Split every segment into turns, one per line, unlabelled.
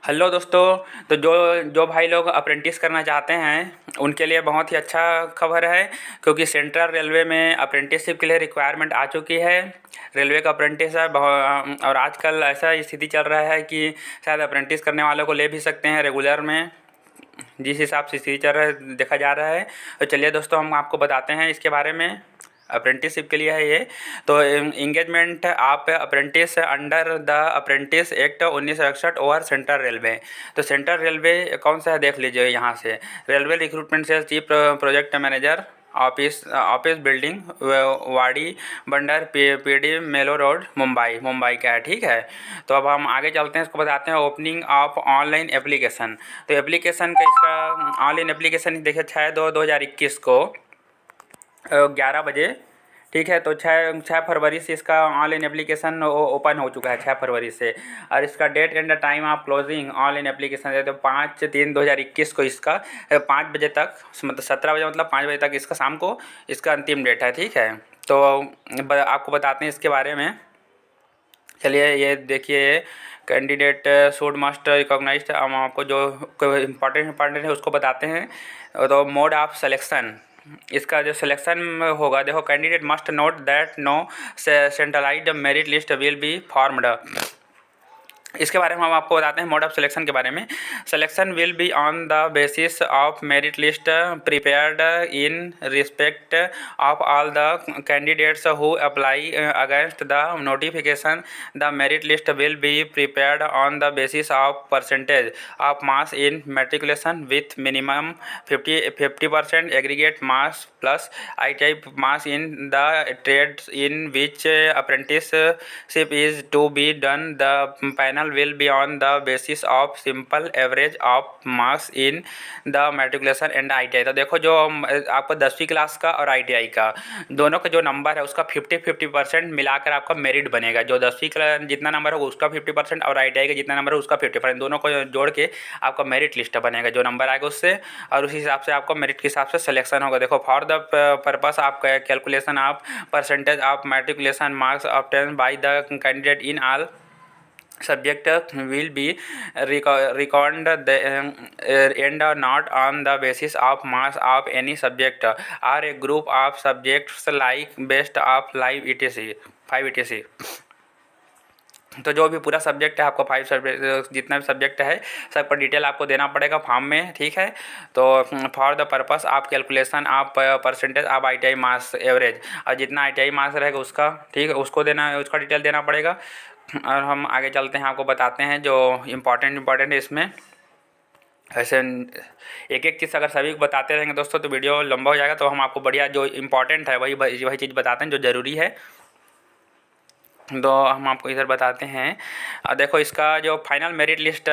Hello दोस्तों। तो जो जो भाई लोग अप्रेंटिस करना चाहते हैं उनके लिए बहुत ही अच्छा खबर है, क्योंकि सेंट्रल रेलवे में अप्रेंटिसशिप के लिए रिक्वायरमेंट आ चुकी है। रेलवे का अप्रेंटिस है और आजकल ऐसा स्थिति चल रहा है कि शायद अप्रेंटिस करने वालों को ले भी सकते हैं रेगुलर में, जिस हिसाब से स्थिति चल रहा है देखा जा रहा है। तो चलिए दोस्तों, हम आपको बताते हैं इसके बारे में। अप्रेंटिसशिप के लिए है ये। तो इंगेजमेंट आप apprentice under the apprentice act 1961 over central railway. तो सेंट्रल रेलवे कौन सा है देख लीजिए यहाँ से। रेलवे रिक्रूटमेंट से chief project manager, office building, वाड़ी बंडर, पीडी मेलो रोड, मुंबई का है। ठीक है। तो अब हम आगे चलते हैं, इसको बताते हैं ओपनिंग ऑफ ऑनलाइन एप्लीकेशन। तो एप्लीकेशन का इसका ऑनलाइन एप्लीकेशन देखिए 6/2/2021 को 11 बजे। ठीक है। तो 6 फरवरी से इसका ऑनलाइन एप्लीकेशन ओपन हो चुका है, 6 फरवरी से। और इसका date and time of closing online application है तो 5/3/2021 को इसका 5 बजे तक, मतलब 17 बजे, मतलब 5 बजे तक इसका शाम को इसका अंतिम डेट है। ठीक है। तो आपको बताते हैं इसके बारे में। चलिए ये देखिए, कैंडिडेट शुड मस्ट रिकॉग्नाइज। हम आपको जो इम्पॉर्टेंट है उसको बताते हैं। तो मोड ऑफ सिलेक्शन, इसका जो सिलेक्शन होगा, देखो, candidate must note that no centralised merit list will be formed. इसके बारे में हम आपको बताते हैं मोड ऑफ सिलेक्शन के बारे में। Selection will be on the basis of merit list prepared in respect of all the candidates who apply against the notification. The merit list will be prepared on the basis of percentage of marks in matriculation with minimum 50% aggregate marks plus ITI marks in the trades in which apprenticeship is to be done. The panel will be on the basis of simple average of marks in the matriculation and ITI। तो देखो, जो आपको 10वीं class का और ITI का दोनों का जो नंबर है उसका 50% मिलाकर आपका मेरिट बनेगा। जो 10वीं क्लास जितना नंबर होगा उसका 50% और ITI का जितना नंबर है उसका 50%, दोनों को जोड़ के आपका मेरिट लिस्ट बनेगा। जो नंबर आएगा उससे, और उसी हिसाब से आपको मेरिट के हिसाब से सिलेक्शन होगा। देखो, for the purpose of calculation of percentage of matriculation marks obtained by the candidate in all subject will be reckoned and not on the basis of marks of any subject or a group of subjects like best of 5 etc। तो जो भी पूरा subject है आपको 5 subject, जितना भी subject है सब पर डिटेल आपको देना पड़ेगा फॉर्म में। ठीक है। तो for the purpose of calculation of percentage of ITI marks average, और जितना ITI मार्क्स रहेगा उसका, ठीक है, उसको देना है, उसका डिटेल देना पड़ेगा। और हम आगे चलते हैं, आपको बताते हैं जो इम्पॉर्टेंट है इसमें। ऐसे एक एक चीज़ अगर सभी को बताते रहेंगे दोस्तों तो वीडियो लंबा हो जाएगा। तो हम आपको बढ़िया जो इम्पॉर्टेंट है वही चीज़ बताते हैं जो ज़रूरी है। तो हम आपको इधर बताते हैं। देखो, इसका जो फाइनल मेरिट लिस्ट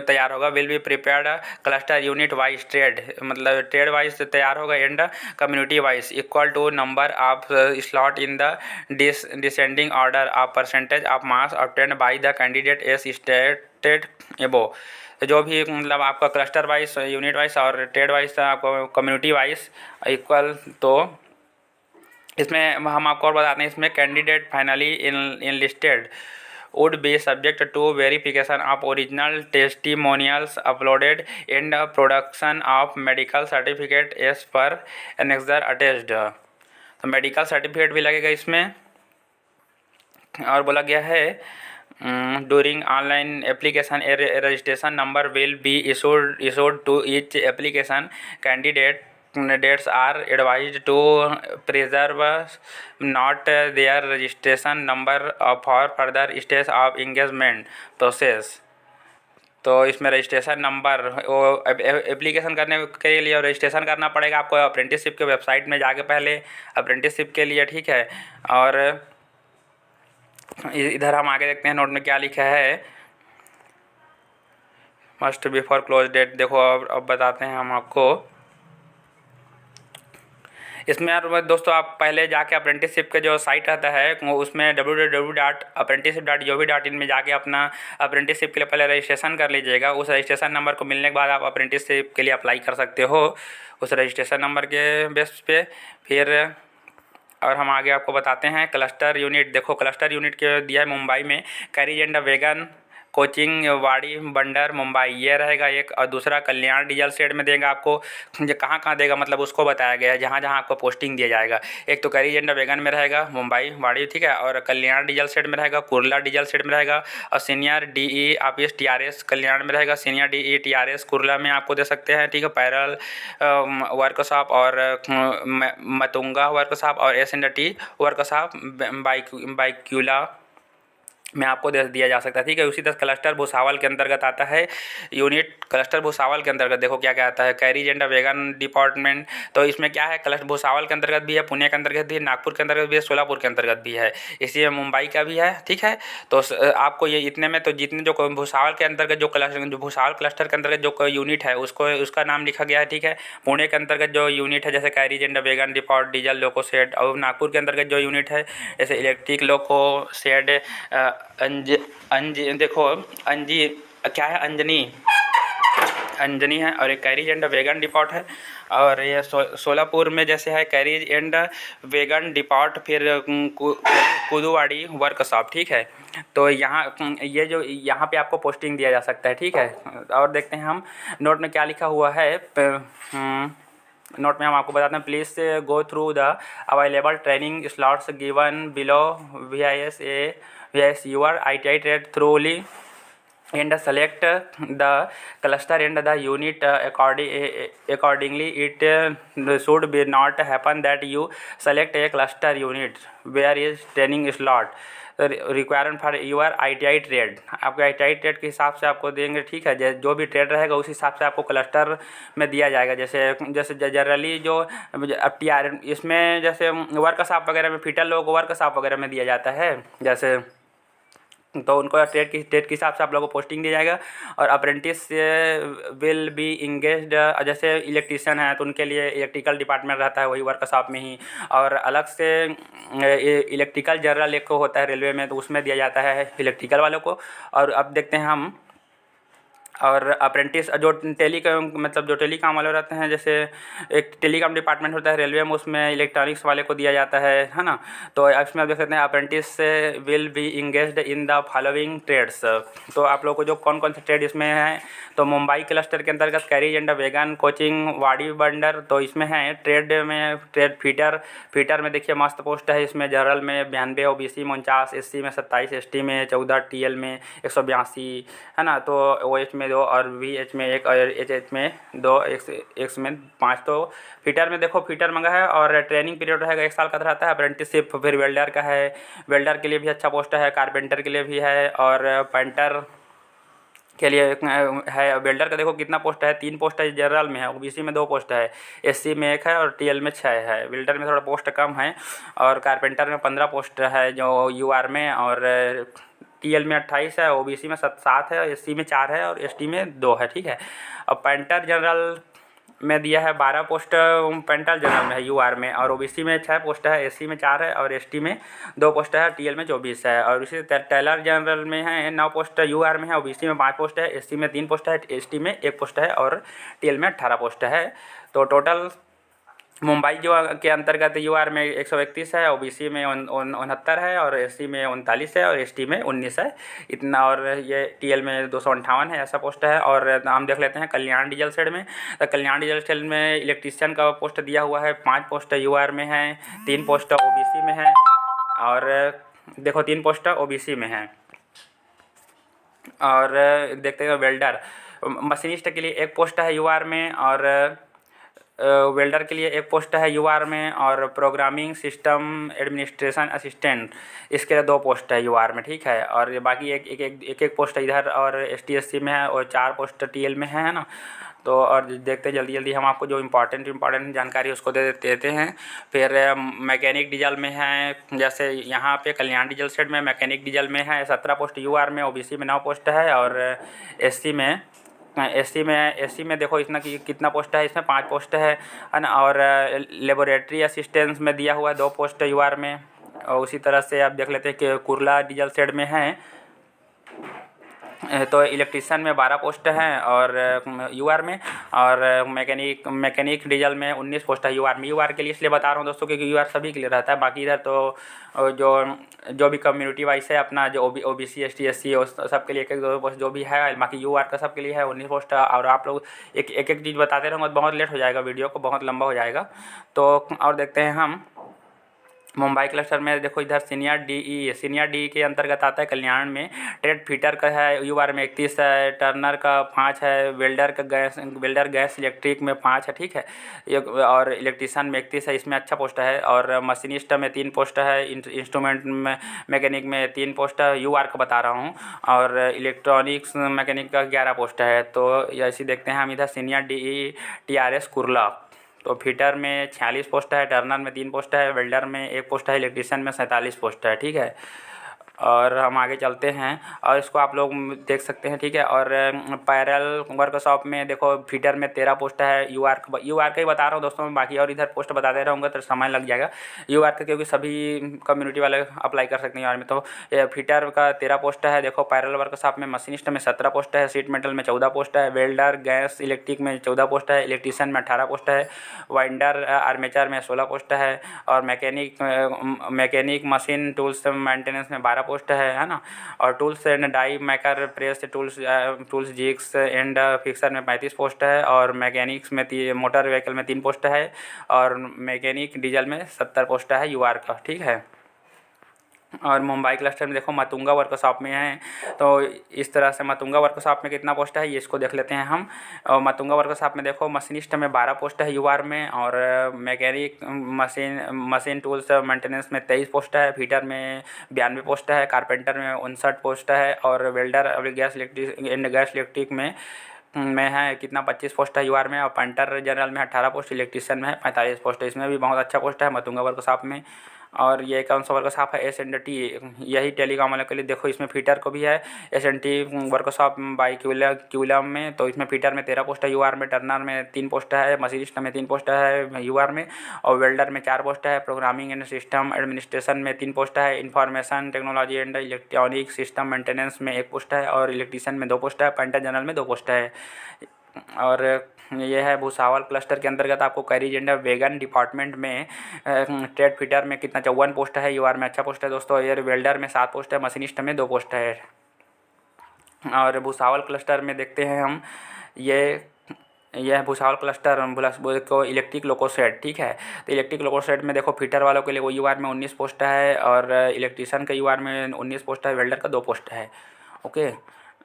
तैयार होगा will be prepared cluster unit wise trade, मतलब ट्रेड वाइज तैयार होगा, and community wise equal to number of slot in the descending order of percentage of marks obtained by the candidate as stated above. जो भी मतलब आपका cluster wise, unit wise और trade wise, आपको community wise equal. तो इसमें हम आपको और बताते हैं, इसमें candidate finally enlisted would be subject to verification of original testimonials uploaded and production of medical certificate as per annexure attached। तो मेडिकल सर्टिफिकेट भी लगेगा इसमें। और बोला गया है during online application registration number will be issued to each application। Candidates are advised to preserve not their registration number for further stage of engagement process। तो इसमें रजिस्ट्रेशन नंबर, वो एप्लीकेशन करने के लिए रजिस्ट्रेशन करना पड़ेगा आपको अप्रेंटिसशिप के वेबसाइट में जाके पहले, अप्रेंटिसशिप के लिए। ठीक है। और इधर हम आगे देखते हैं नोट में क्या लिखा है, मस्ट बिफोर क्लोज डेट। देखो, अब बताते हैं हम आपको इसमें। यार दोस्तों, आप पहले जाके अप्रेंटिसशिप के जो साइट रहता है उसमें www.apprenticeship.gov.in में जाके अपना अप्रेंटिसशिप के लिए पहले रजिस्ट्रेशन कर लीजिएगा। उस रजिस्ट्रेशन नंबर को मिलने के बाद आप अप्रेंटिसशिप के लिए अप्लाई कर सकते हो उस रजिस्ट्रेशन नंबर के बेस पे। फिर और हम आगे आपको बताते हैं क्लस्टर यूनिट। देखो, क्लस्टर यूनिट के दिया है मुंबई में कैरिज एंड वैगन कोचिंग वाड़ी बंदर मुंबई ये रहेगा एक, और दूसरा कल्याण डीजल शेड में देगा आपको। ये कहाँ कहाँ देगा मतलब उसको बताया गया है, जहाँ जहाँ आपको पोस्टिंग दिया जाएगा। एक तो कैरी जेंडर वैगन में रहेगा मुंबई वाड़ी, ठीक है, और कल्याण डीजल शेड में रहेगा, कुर्ला डीजल शेड में रहेगा, और सीनियर DE ऑफिस TRS कल्याण में रहेगा, सीनियर DE TRS कुर्ला में आपको दे सकते हैं, ठीक है। पैरल वर्कशॉप और मतुंगा वर्कशॉप और S&T वर्कशॉप बाइक्यूला में आपको दे दिया जा सकता है, ठीक है। उसी तरह क्लस्टर भुसावल के अंतर्गत आता है यूनिट, क्लस्टर भुसावल के अंतर्गत देखो क्या क्या आता है, कैरी जेंडर वैगन डिपार्टमेंट। तो इसमें क्या है, क्लस्टर भुसावल के अंतर्गत भी है, पुणे के अंतर्गत भी है, नागपुर के अंतर्गत भी है, सोलापुर के अंतर्गत भी है, इसी में मुंबई का भी है, ठीक है। तो आपको ये इतने में तो जितने जो भुसावल के अंतर्गत जो भुसावल क्लस्टर के अंतर्गत जो यूनिट है उसको उसका नाम लिखा गया है, ठीक है। पुणे के अंतर्गत जो यूनिट है जैसे carry gender wagon depart diesel loco shed, और नागपुर के अंतर्गत जो यूनिट है जैसे इलेक्ट्रिक लोको शेड देखो अंजी क्या है, अंजनी है, और एक कैरी एंड वैगन डिपार्ट है। और ये सोलापुर में जैसे है कैरी एंड वैगन डिपार्ट, फिर कुदुवाड़ी वर्कशॉप, ठीक है। तो यहाँ ये जो यहाँ पे आपको पोस्टिंग दिया जा सकता है, ठीक है। और देखते हैं हम नोट में क्या लिखा हुआ है। नोट में हम आपको बताते हैं, please go through the available training slots given below VIS your ITI trade thoroughly and select the cluster and the unit accordingly. It should be not happen that you select a cluster unit where is training slot requirement for your ITI trade, आपके ITI trade के हिसाब से आपको देंगे, ठीक है। जो भी ट्रेड रहेगा उस हिसाब से आपको क्लस्टर में दिया जाएगा। जैसे जनरली जो अब TR इसमें जैसे वर्कशॉप वगैरह में फिटर लोग वर्कशॉप वगैरह में दिया जाता है जैसे, तो उनको ट्रेड के हिसाब से आप लोगों को पोस्टिंग दिया जाएगा। और अप्रेंटिस विल बी इंगेज्ड, जैसे इलेक्ट्रीशियन है तो उनके लिए इलेक्ट्रिकल डिपार्टमेंट रहता है वही वर्कशॉप में ही, और अलग से इलेक्ट्रिकल जनरल एक को होता है रेलवे में, तो उसमें दिया जाता है इलेक्ट्रिकल वालों को। और अब देखते हैं हम, और अप्रेंटिस जो मतलब जो टेलीकॉम वाले रहते हैं, जैसे एक टेलीकॉम डिपार्टमेंट होता है रेलवे में, उसमें इलेक्ट्रॉनिक्स वाले को दिया जाता है ना। तो इसमें आप देख सकते हैं apprentice will be engaged in the following trades. तो आप लोग को जो कौन कौन से ट्रेड इसमें हैं, तो मुंबई क्लस्टर के अंतर्गत कैरी एंड वैगन कोचिंग वाड़ी बंडर, तो इसमें है ट्रेड में ट्रेड फीटर में देखिए मस्त पोस्ट है इसमें, जनरल में 92, OBC में 49, SC में 27, ST में 14, TL में 182 है ना। तो OH में 2 और VH में 1 और HH में 2, X में 5। तो फीटर में देखो फीटर मंगा है, और ट्रेनिंग पीरियड रहेगा 1 साल का रहता है। अप्रेंटिसशिप फिर वेल्डर का है, वेल्डर के लिए भी अच्छा पोस्ट है, कारपेंटर के लिए भी है, और पेंटर के लिए है। वेल्डर का देखो कितना पोस्ट है, 3 पोस्ट है जनरल में है, OBC में 2 पोस्ट है, SC में 1 है और TL में 6 है। वेल्डर में थोड़ा पोस्ट कम है, और कारपेंटर में 15 पोस्ट है जो UR में, और TL में 28 है, OBC में 7 है, SC में 4 है और ST में 2 है, ठीक है। अब पेंटर जनरल में दिया है 12 पोस्ट, पेंटर जनरल में है UR में, और OBC में 6 पोस्ट है, SC में 4 है और ST में 2 पोस्ट है, TL में 24 है। और उसी टेलर जनरल में है 9 पोस्ट UR में है, OBC में 5 पोस्ट है, SC में 3 पोस्ट है, ST में 1 पोस्ट है, और TL में 18 पोस्ट है। तो टोटल मुंबई जो के अंतर्गत UR में 131 है, OBC में 69 है, और SC में 39 है, और ST में 19 है इतना, और ये TL में 258 है, ऐसा पोस्ट है। और हम देख लेते हैं कल्याण डीजल शेड में। तो कल्याण डीजल शेड में इलेक्ट्रीशियन का पोस्ट दिया हुआ है, 5 पोस्ट UR में है, 3 पोस्ट OBC में है, और देखो 3 पोस्ट OBC में है। और देखते हैं वेल्डर मशीनिस्ट के लिए 1 पोस्ट है UR में, और वेल्डर के लिए 1 पोस्ट है UR में, और प्रोग्रामिंग सिस्टम एडमिनिस्ट्रेशन असिस्टेंट इसके लिए 2 पोस्ट है UR में, ठीक है। और बाकी एक पोस्ट इधर और ST/SC में है, और 4 पोस्ट TL में है ना। तो और देखते हैं जल्दी हम आपको जो इम्पॉर्टेंट जानकारी उसको देते हैं। फिर मैकेनिक डीजल में है, जैसे यहाँ पे कल्याण डीजल शेड में मैकेनिक डीजल में है 17 पोस्ट UR में, OBC में 9 पोस्ट है, और SC में देखो इतना कितना पोस्ट है, इसमें 5 पोस्ट है ना। और लेबोरेटरी असिस्टेंस में दिया हुआ है 2 पोस्ट UR में। और उसी तरह से आप देख लेते हैं कि कुर्ला डीजल शेड में है तो इलेक्ट्रीशियन में 12 पोस्ट हैं और यूआर में, और मैकेनिक डीजल में 19 पोस्ट है यूआर में। यूआर के लिए इसलिए बता रहा हूँ दोस्तों क्योंकि यूआर सभी के लिए रहता है। बाकी इधर तो जो जो भी कम्युनिटी वाइज है अपना, जो ओबीसी एसटी एससी सब के लिए एक एक दो पोस्ट जो भी है, बाकी यूआर का सब के लिए है 19 पोस्ट। और आप लोग एक एक चीज़ बताते रहूँगा तो बहुत लेट हो जाएगा, वीडियो को बहुत लंबा हो जाएगा। तो और देखते हैं हम मुंबई क्लस्टर में। देखो इधर सीनियर डी के अंतर्गत आता है कल्याण में। ट्रेड फीटर का है यूआर में 31 है, टर्नर का 5 है, वेल्डर गैस इलेक्ट्रिक में 5 है, ठीक है। और इलेक्ट्रीशियन में 31 है, इसमें अच्छा पोस्ट है। और मशीनिस्ट में 3 पोस्ट है, इंस्ट्रूमेंट में मैकेनिक में 3 पोस्ट है, यूआर का बता रहा हूँ। और इलेक्ट्रॉनिक्स मैकेनिक का 11 पोस्ट है। तो ऐसे देखते हैं हम इधर सीनियर डी टीआरएस कुर्ला। तो फिटर में 46 पोस्ट है, टर्नर में 3 पोस्ट है, वेल्डर में 1 पोस्ट है, इलेक्ट्रीशियन में 47 पोस्ट है, ठीक है। और हम आगे चलते हैं और इसको आप लोग देख सकते हैं, ठीक है। और पैरल वर्कशॉप में देखो फिटर में 13 पोस्ट है, यूआर का ही बता रहा हूँ दोस्तों, बाकी और इधर पोस्ट बताते रहूँगा तो समय लग जाएगा। यूआर का क्योंकि सभी कम्युनिटी वाले अप्लाई कर सकते हैं यूआर में। तो फिटर का 13 पोस्ट है। देखो पैरल वर्कशॉप में मशीनिस्ट में 17 पोस्ट है, शीट मेटल में 14 पोस्ट है, वेल्डर गैस इलेक्ट्रिक में 14 पोस्ट है, इलेक्ट्रीशियन में 18 पोस्ट है, वाइंडर आर्मेचर में 16 पोस्ट है, और मैकेनिक मशीन टूल्स मेंटेनेंस में 12 पोस्ट है ना। और tools and die maker press tools jigs and fixture में 35 पोस्ट है, और मैकेनिक्स में मोटर व्हीकल में 3 पोस्ट है, और मैकेनिक डीजल में 70 पोस्ट है यूआर का, ठीक है। और मुंबई क्लस्टर में देखो मतुंगा वर्कशॉप में है। तो इस तरह से मतुंगा वर्कशॉप में कितना पोस्ट है ये इसको देख लेते हैं हम। और मतुंगा वर्कशॉप में देखो मशीनिस्ट में 12 पोस्ट है यूआर में, और मैकेनिक मशीन टूल्स मेंटेनेंस में 23 पोस्ट है, फीटर में 92 पोस्ट है, कारपेंटर में 59 पोस्ट है, और वेल्डर गैस इलेक्ट्रिक में है कितना 25 पोस्ट है यूआर में, और पेंटर जनरल में 18 पोस्ट, इलेक्ट्रीशियन में है 45 पोस्ट है। इसमें भी बहुत अच्छा पोस्ट है मतुंगा वर्कशॉप में। और ये कौन सा वर्कशॉप है, एस&टी, यही टेलीकॉम वाले के लिए। देखो इसमें फीटर को भी है, एस&टी वर्कशॉप बाई क्यूलम में। तो इसमें फीटर में 13 पोस्ट है यूआर में, टर्नर में 3 पोस्ट है, मशीनिस्ट में 3 पोस्ट है यूआर में, और वेल्डर में 4 पोस्ट है, प्रोग्रामिंग एंड सिस्टम एडमिनिस्ट्रेशन में 3 पोस्ट है, information technology and electronic system maintenance में 1 पोस्ट है, और इलेक्ट्रीशियन में 2 पोस्ट है, पेंटर जनरल में 2 पोस्ट है। और ये है भूसावल क्लस्टर के अंतर्गत आपको कैरी जेंडर वेगन डिपार्टमेंट में ट्रेड फिटर में कितना 54 पोस्ट है यूआर में, अच्छा पोस्ट है दोस्तों। एयर वेल्डर में 7 पोस्ट है, मशीनिस्ट में 2 पोस्ट है। और भूसावल क्लस्टर में देखते हैं हम, यह भूसावल क्लस्टर को इलेक्ट्रिक लोको सेट, ठीक है। तो इलेक्ट्रिक लोको सेट में देखो फिटर वालों के लिए वो यूआर में 19 पोस्ट है, और इलेक्ट्रीशियन का यूआर में 19 पोस्ट है, वेल्डर का 2 पोस्ट है, ओके।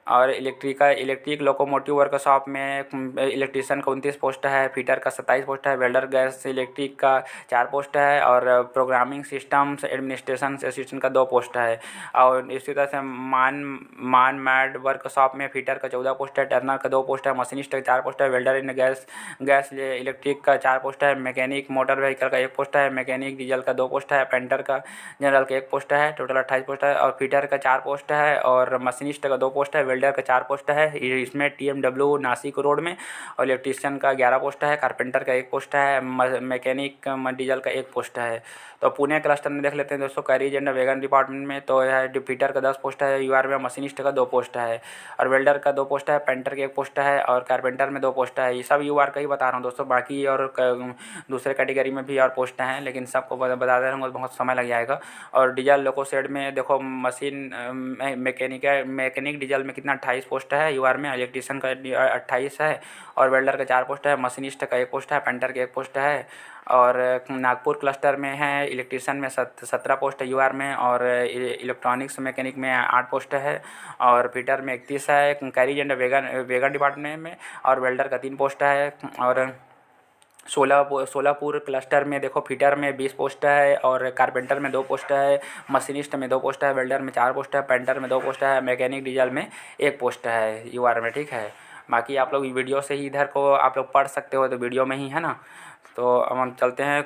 और इलेक्ट्रिक लोकोमोटिव वर्कशॉप में इलेक्ट्रीशियन का 29 पोस्ट है, फीटर का 27 पोस्ट है, वेल्डर गैस इलेक्ट्रिक का 4 पोस्ट है, और प्रोग्रामिंग एडमिनिस्ट्रेशन असिस्टेंट का 2 पोस्ट है। और इसी तरह से मान मैड वर्कशॉप में फीटर का 14 पोस्ट है, टर्नर का 2 पोस्ट है, मशीनिस्ट का 4 पोस्ट है, वेल्डर इन गैस इलेक्ट्रिक का 4 पोस्ट है, मैकेनिक मोटर व्हीकल का 1 पोस्ट है, मैकेनिक डीजल का 2 पोस्ट है, पेंटर का जनरल का 1 पोस्ट है, टोटल 28 पोस्ट है। और फीटर का 4 पोस्ट है, और मशीनिस्ट का 2 पोस्ट है, वेल्डर का 4 पोस्ट है, इसमें टीएमडब्ल्यू नासिक रोड में। और इलेक्ट्रीशियन का 11 पोस्ट है, कारपेंटर का 1 पोस्ट है, मैकेनिक डीजल का 1 पोस्ट है। तो पुणे क्लस्टर में देख लेते हैं दोस्तों, कैरी जेंडर वेगन डिपार्टमेंट में। तो यह फीटर का 10 पोस्ट है यूआर में, मशीनिस्ट का 2 पोस्ट है, और वेल्डर का 2 पोस्ट है, पेंटर का 1 पोस्ट है, और कारपेंटर में 2 पोस्ट है। ये सब यूआर का ही बता रहा हूँ दोस्तों, बाकी और दूसरे कैटेगरी में भी और पोस्ट हैं, लेकिन सबको बता दे रहूँगा बहुत समय लग जाएगा। और डीजल लोको सेट में देखो मैकेनिक डीजल में कितना 28 पोस्ट है यूआर में, इलेक्ट्रीशियन का 28 है, और वेल्डर का 4 पोस्ट है, मशीनिस्ट का 1 पोस्ट है, पेंटर का 1 पोस्ट है। और नागपुर क्लस्टर में है इलेक्ट्रीशियन में 17 पोस्ट है यूआर में, और इलेक्ट्रॉनिक्स मैकेनिक में 8 पोस्ट है, और फीटर में 31 है, कैरी जेंडर वेगन डिपार्टमेंट में, और वेल्डर का 3 पोस्ट है। और सोलापुर क्लस्टर में देखो फीटर में 20 पोस्ट है, और कारपेंटर में 2 पोस्ट है, मशीनिस्ट में 2 पोस्ट है, वेल्डर में 4 पोस्ट है, पेंटर में 2 पोस्ट है, मैकेनिक डीजल में 1 पोस्ट है यूआर में, ठीक है। बाकी आप लोग वीडियो से ही इधर को आप लोग पढ़ सकते हो, तो वीडियो में ही है ना। तो अब हम चलते हैं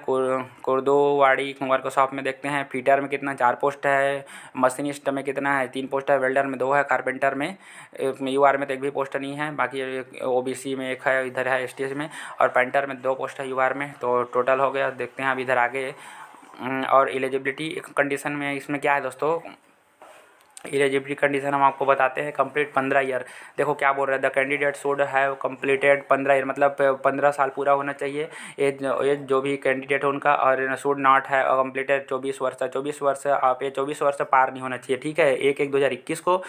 कुर्दुवाड़ी वर्कशॉप में, देखते हैं फीटर में कितना 4 पोस्ट है, मशीनिस्ट में कितना है 3 पोस्ट है, वेल्डर में 2 है, कारपेंटर में यूआर में तो 1 भी पोस्ट नहीं है, बाकी ओबीसी में 1 है, इधर है एसटीएस में, और पेंटर में 2 पोस्ट है यूआर में। तो टोटल हो गया, देखते हैं अब इधर आगे। और एलिजिबिलिटी कंडीशन में इसमें क्या है दोस्तों, एलिजिबिलिटी कंडीशन हम आपको बताते हैं। कंप्लीट 15 ईयर, देखो क्या बोल रहा है, the candidate should have completed 15 year, मतलब 15 साल पूरा होना चाहिए एज जो भी कैंडिडेट है उनका, और शुड नॉट है कंप्लीटेड 24 वर्ष, 24 वर्ष आप ये 24 वर्ष पार नहीं होना चाहिए, ठीक है, 1/1/2021 को।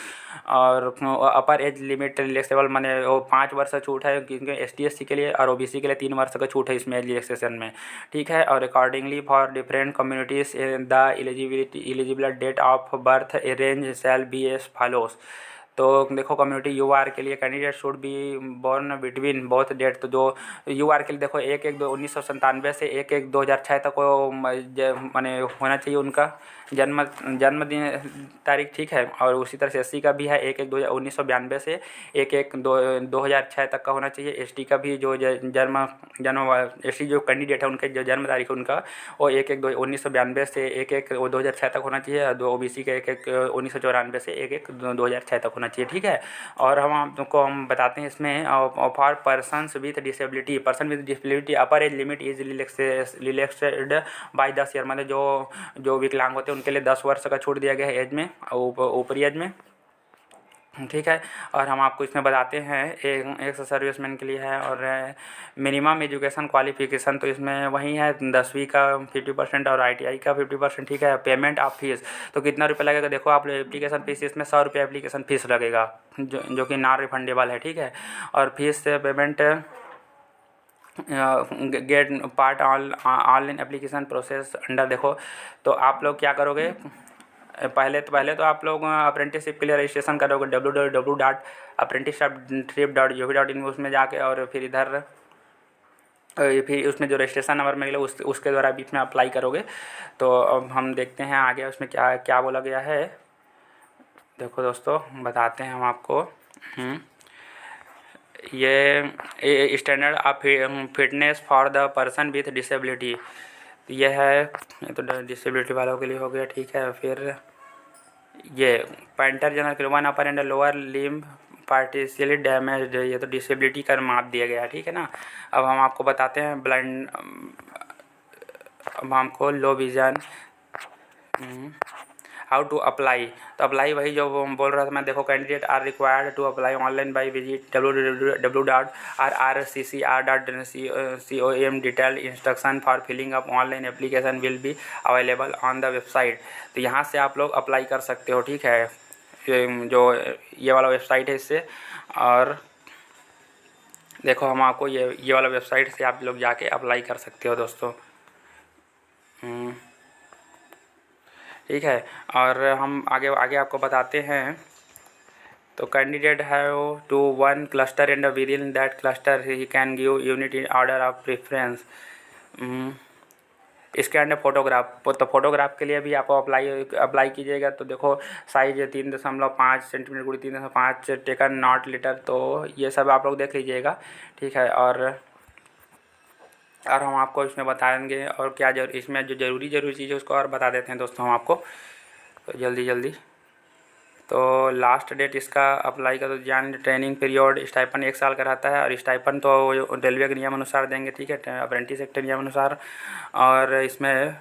और अपर एज लिमिट रिलैक्सेबल माने वो 5 वर्ष छूट है क्योंकि ST/SC के लिए, और OBC के लिए 3 वर्ष का छूट है इसमें एज रिलैक्सेशन में, ठीक है। और accordingly for different communities the eligible date of birth range shall be as follows. तो देखो कम्युनिटी UR के लिए candidate should be born between both date, तो जो UR के लिए देखो 1/1/1997 से 1/1/2006 तक वो माने होना चाहिए उनका जन्मदिन तारीख, ठीक है। और उसी तरह से SC का भी है 1/1/1992 से 1/1/2006 तक का होना चाहिए। ST का भी जो जन्म ST जो कैंडिडेट है उनके जो जन्म तारीख है उनका वो 1/1/1992 से 1/1/2006 तक होना चाहिए। और OBC का 1/1/1994 से 1/1/2006 तक होना चाहिए, ठीक है। और हम तुमको हम बताते हैं इसमें for persons with disability upper age limit is relaxed by 10 year, मतलब जो विकलांग होते हैं उनके लिए 10 वर्ष का छूट दिया गया है एज में, ऊपरी एज में, ठीक है। और हम आपको इसमें बताते हैं एक सर्विसमैन के लिए है, और मिनिमम एजुकेशन क्वालिफिकेशन तो इसमें वही है 10वीं का 50% और ITI का 50%, ठीक है। पेमेंट ऑफ फीस तो कितना रुपये लगेगा, देखो आप एप्लीकेशन फीस इसमें 100 रुपये एप्लीकेशन फ़ीस लगेगा जो कि नॉन रिफंडेबल है, ठीक है। और fees payment get part online application process under, देखो तो आप लोग क्या करोगे, पहले तो आप लोग अप्रेंटिसशिप के लिए रजिस्ट्रेशन करोगे www.apprenticeship.gov.in उसमें जाके, और फिर इधर फिर उसमें जो रजिस्ट्रेशन नंबर मिलेगा उसके द्वारा बीच में अप्लाई करोगे। तो अब हम देखते हैं आगे उसमें क्या क्या बोला गया है। देखो दोस्तों बताते हैं हम आपको। ये standard of fitness for the person with disability, ये है, ये तो डिसेबिलिटी वालों के लिए हो गया, ठीक है। फिर ये पेंटर जनरल के 1 अपर एंड लोअर लिम्ब पार्टिशियली डैमेज, ये तो डिसेबिलिटी का माप दिया गया है, ठीक है ना। अब हम आपको बताते हैं ब्लाइंड, अब हमको low vision how to apply, तो अप्लाई वही जो बोल रहा था मैं, देखो candidate are required to apply online by visit www.rrcc.com detail instruction for filling up online application will be available on the website. तो यहाँ से आप लोग अप्लाई कर सकते हो, ठीक है, जो ये वाला वेबसाइट है इससे। और देखो हम आपको ये वाला वेबसाइट से आप लोग जाके अप्लाई कर सकते हो दोस्तों, ठीक है। और हम आगे आपको बताते हैं। तो candidate have to 1 cluster and within that cluster he can give unit in order of preference. इसके अंडर फोटोग्राफ, तो फोटोग्राफ के लिए भी आपको अप्लाई कीजिएगा। तो देखो size 3.5 centimetre × 3.5 taken not later, तो ये सब आप लोग देख लीजिएगा, ठीक है। और हम आपको इसमें बताएंगे और क्या इसमें जो ज़रूरी चीज़ है उसको और बता देते हैं दोस्तों हम आपको, तो जल्दी। तो लास्ट डेट इसका अप्लाई का तो जान, ट्रेनिंग पीरियड स्टाइपन 1 साल का रहता है, और स्टाइपन तो रेलवे के नियम अनुसार देंगे, ठीक है, अप्रेंटिस एक्ट नियम अनुसार। और इसमें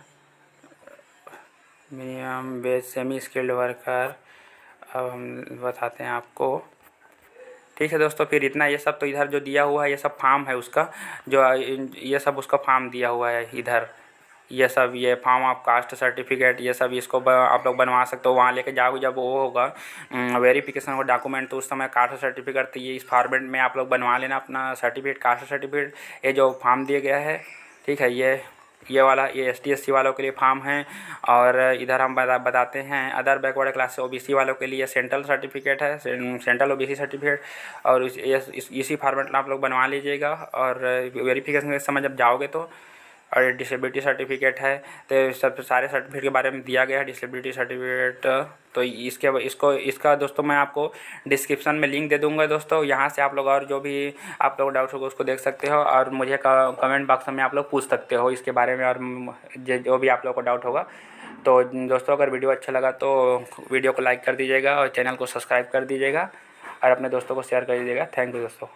minimum wage semi skilled worker, अब हम बताते हैं आपको, ठीक है दोस्तों। फिर इतना ये सब तो इधर जो दिया हुआ है ये सब फॉर्म है उसका, जो ये सब उसका फॉर्म दिया हुआ है इधर, ये सब ये फॉर्म ऑफ कास्ट सर्टिफिकेट, ये सब इसको आप लोग बनवा सकते हो। वहाँ लेके जाओगे जब वो होगा वेरिफिकेशन का डॉक्यूमेंट, तो उस समय कास्ट सर्टिफिकेट, तो ये इस फॉर्मेट में आप लोग बनवा लेना अपना सर्टिफिकेट, कास्ट सर्टिफिकेट, ये जो फॉर्म दिया गया है, ठीक है। ये वाला ये ST/SC वालों के लिए फॉर्म है। और इधर हम बताते हैं अदर बैकवर्ड क्लास OBC वालों के लिए सेंट्रल सर्टिफिकेट है, सेंट्रल OBC सर्टिफिकेट, और इसी फॉर्मेट में आप लोग बनवा लीजिएगा। और वेरिफिकेशन के समय जब जाओगे तो, और डिसेबिलिटी सर्टिफिकेट है, तो सब सारे सर्टिफिकेट के बारे में दिया गया है डिसेबिलिटी सर्टिफिकेट। तो इसका दोस्तों मैं आपको डिस्क्रिप्शन में लिंक दे दूंगा दोस्तों, यहाँ से आप लोग और जो भी आप लोग डाउट होगा उसको देख सकते हो, और मुझे कमेंट बॉक्स में आप लोग पूछ सकते हो इसके बारे में, और जो भी आप लोग को डाउट होगा। तो दोस्तों अगर वीडियो अच्छा लगा तो वीडियो को लाइक कर दीजिएगा, और चैनल को सब्सक्राइब कर दीजिएगा, और अपने दोस्तों को शेयर कर दीजिएगा। थैंक यू दोस्तों।